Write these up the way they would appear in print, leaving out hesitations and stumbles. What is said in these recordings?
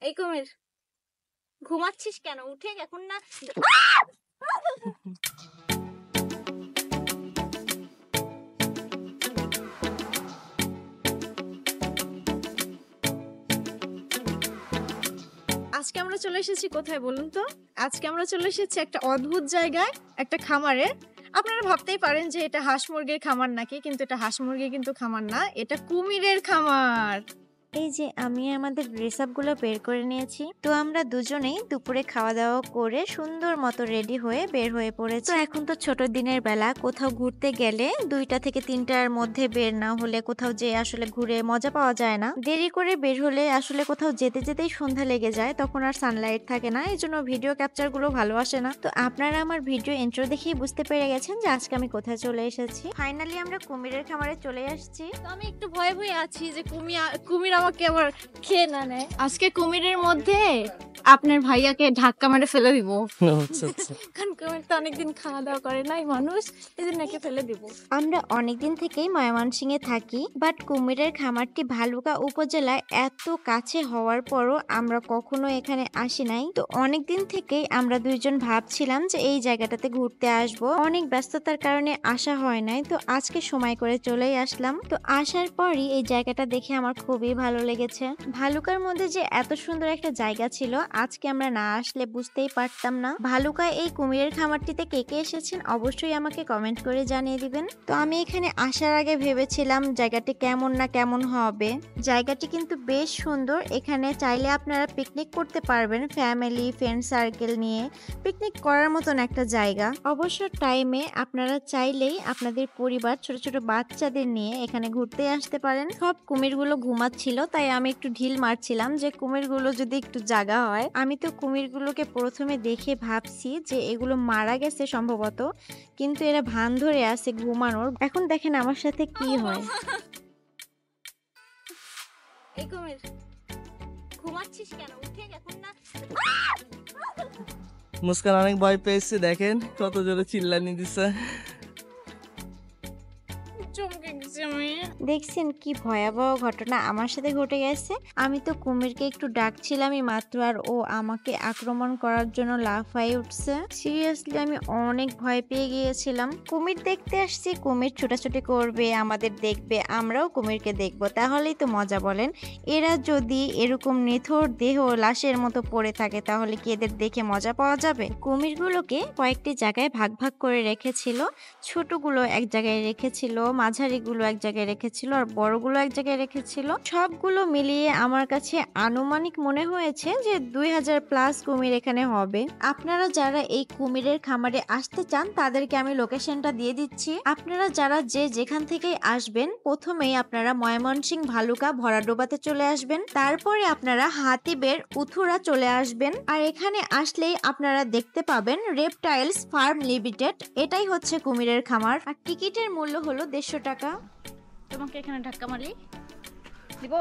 এই কুমির ঘুমাচ্ছিস কেন? উঠে এখন না। আজকে আমরা চলে এসেছি কোথায় বলুন তো? আজকে আমরা চলে এসেছি একটা অদ্ভুত জায়গায়, একটা খামারে। আপনারা ভাবতেই পারেন যে এটা হাঁস মুরগির খামার নাকি, কিন্তু এটা হাঁস মুরগির কিন্তু খামার না, এটা কুমিরের খামার। এই যে আমি আমাদের ড্রেস আপ গুলো বের করে নিয়েছি, তো আমরা দুজনেই দুপুরে খাওয়া দাওয়া করে সুন্দর মতো রেডি হয়ে বের হয়ে পড়েছি। তো এখন তো ছোট দিনের বেলা, কোথাও ঘুরতে গেলে 2টা থেকে 3টার মধ্যে বের না হলে কোথাও যে আসলে ঘুরে মজা পাওয়া যায় না। দেরি করে বের হলে আসলে কোথাও যেতে যেতেই সন্ধ্যা লেগে যায়, তখন আর সানলাইট থাকে না, এই জন্য ভিডিও ক্যাপচার গুলো ভালো আসে না। তো আপনারা আমার ভিডিও ইন্ট্রো দেখেই বুঝতে পেরে গেছেন যে আজকে আমি কোথায় চলে এসেছি। ফাইনালি আমরা কুমিরের খামারে চলে আসছি। তো আমি একটু ভয়ে ভয়ে আছি যে কুমির আমাকে আবার খেয়ে না নেয়। আজকে কুমিরের মধ্যে আপনার ভাইয়াকে ধাক্কা মেরে ফেলে দিব। কারণ কুমির তো অনেকদিন খাওয়া দাওয়া করে নাই মানুষ, এজন্য একে ফেলে দিব। আমরা অনেকদিন থেকেই ময়মনসিংহে থাকি, বাট কুমিরের খামারটি ভালুকা উপজেলায় এত কাছে হওয়ার পরও আমরা কখনো এখানে আসি নাই। তো অনেকদিন থেকেই আমরা দুইজন ভাবছিলাম যে এই জায়গাটাতে ঘুরতে আসব, অনেক ব্যস্ততার কারণে আসা হয় নাই। তো আজকে সময় করে চলেই আসলাম। তো আসার পরই এই জায়গাটা দেখে আমার খুবই ভালো লেগেছে। ভালুকার মধ্যে যে এত সুন্দর একটা জায়গা ছিল, আজকে আমরা না আসলে বুঝতেই পারতাম না। ভালুকা এই কুমিরের খামারটিতে কে কে এসেছেন অবশ্যই আমাকে কমেন্ট করে জানিয়ে দিবেন। তো আমি এখানে আসার আগে ভেবেছিলাম জায়গাটি কেমন না কেমন হবে। জায়গাটি কিন্তু বেশ সুন্দর, এখানে চাইলে আপনারা পিকনিক করতে পারবেন, ফ্যামিলি ফ্রেন্ড সার্কেল নিয়ে পিকনিক করার মতন একটা জায়গা। অবসর টাইমে আপনারা চাইলেই আপনাদের পরিবার ছোট ছোট বাচ্চাদের নিয়ে এখানে ঘুরতে আসতে পারেন। সব কুমিরগুলো ঘুমাচ্ছিল, তাই আমি একটু ঢিল মারছিলাম যে কুমিরগুলো যদি একটু জাগা হয়। আমি তো কুমিরগুলোকে প্রথমে দেখে ভাবছি যে এগুলো মারা গেছে সম্ভবত, কিন্তু এরা ভান ধরে আছে ঘুমানোর। এখন দেখেন আমার সাথে কি হয়। এই কুমির ঘুমাচ্ছিস কেন? উঠে এখন না। মুস্কান অনেক ভয় পেয়েছে, দেখেন কত জোরে চিল্লানি দিছে। চমকে গেছি আমি। দেখছেন কি ভয়াবহ ঘটনা আমার সাথে ঘটে গেছে। আমি তো কুমিরকে একটু ডাকছিলামই মাত্র, আর ও আমাকে আক্রমণ করার জন্য লাফাই উঠছে। সিরিয়াসলি আমি অনেক ভয় পেয়ে গিয়েছিলাম। কুমির দেখতে আসছি, কুমির ছোটাছুটি করবে, আমাদের দেখবে, আমরাও কুমিরকে দেখবো, তাহলেই তো মজা বলেন। এরা যদি এরকম নিথর দেহ লাশের মতো পড়ে থাকে তাহলে কি এদের দেখে মজা পাওয়া যাবে? কুমিরগুলোকে কয়েকটি জায়গায় ভাগ ভাগ করে রেখেছিল। ছোটগুলো এক জায়গায় রেখেছিল, মাঝারিগুলো এক জায়গায় রেখেছিল, আর বড়গুলো এক জায়গায় রেখেছিল। সবগুলো মিলিয়ে আমার কাছে আনুমানিক মনে হয়েছে যে 2000+ কুমির এখানে হবে। আপনারা যারা এই কুমিরের খামারে আসতে চান তাদেরকে আমি লোকেশনটা দিয়ে দিচ্ছি। আপনারা যারা যে যেখান থেকে আসবেন, প্রথমেই আপনারা ময়মনসিংহ ভালুকা ভরাডোবাতে চলে আসবেন, তারপরে আপনারা হাতিবের উথুরা চলে আসবেন। আর এখানে আসলেই আপনারা দেখতে পাবেন রেপটাইলস ফার্ম লিমিটেড, এটাই হচ্ছে কুমিরের খামার। আর টিকিটের মূল্য হলো 150 টাকা। তোমাকে এখানে ধাক্কা মারি দিব?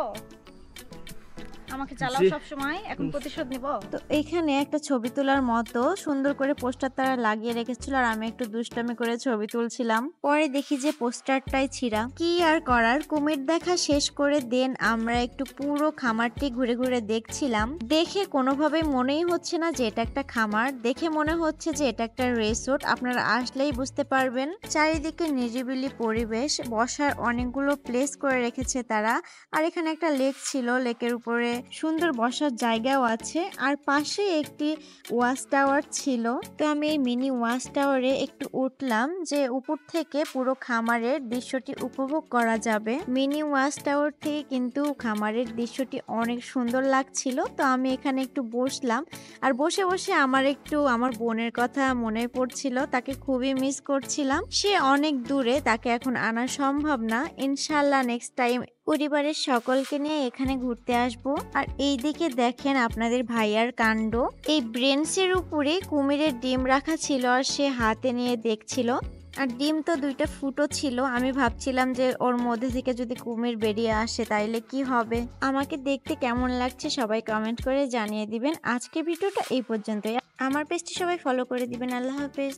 আমাকে চালাও সব সময়, এখন প্রতিশোধ নিব। তো এখানে একটা ছবি তোলার মতো সুন্দর করে পোস্টার তারা লাগিয়ে রেখেছিল, আর আমি একটু দুষ্টামি করে ছবি তুলছিলাম। পরে দেখি যে পোস্টারটাই ছিঁড়া। কি আর করার, কুমির দেখা শেষ করে দেন আমরা একটু পুরো খামারটি ঘুরে ঘুরে দেখছিলাম। দেখে কোনোভাবে মনেই হচ্ছে না যে এটা একটা খামার, দেখে মনে হচ্ছে যে এটা একটা রিসোর্ট। আপনারা আসলেই বুঝতে পারবেন। চারিদিকে নিরিবিলি পরিবেশ, বসার অনেকগুলো প্লেস করে রেখেছে তারা। আর এখানে একটা লেক ছিল, লেকের উপরে সুন্দর বসার জায়গাও আছে, আর পাশে একটি ওয়াচ টাওয়ার ছিল। তো আমি এই মিনি ওয়াচ টাওয়ারে একটু উঠলাম, যে উপর থেকে পুরো খামারের দৃশ্যটি উপভোগ করা যাবে। মিনি ওয়াচ টাওয়ার থেকে কিন্তু খামারের দৃশ্যটি অনেক সুন্দর লাগছিল। তো আমি এখানে একটু বসলাম, আর বসে বসে আমার বোনের কথা মনে পড়ছিল, তাকে খুবই মিস করছিলাম। সে অনেক দূরে, তাকে এখন আনা সম্ভব না। ইনশাল্লাহ নেক্সট টাইম পরিবারের সকলকে নিয়ে এখানে ঘুরতে আসবো। আর এইদিকে দেখেন আপনাদের ভাইয়ার কাণ্ড, এই ব্রেঞ্চের উপরে কুমিরের ডিম রাখা ছিল, আর সে হাতে নিয়ে দেখছিল। আর ডিম তো 2টা ফুটো ছিল, আমি ভাবছিলাম যে ওর মধ্যে থেকে যদি কুমির বেরিয়ে আসে তাইলে কি হবে। আমাকে দেখতে কেমন লাগছে সবাই কমেন্ট করে জানিয়ে দিবেন। আজকে ভিডিওটা এই পর্যন্তই। আমার পেজটি সবাই ফলো করে দিবেন। আল্লাহ হাফেজ।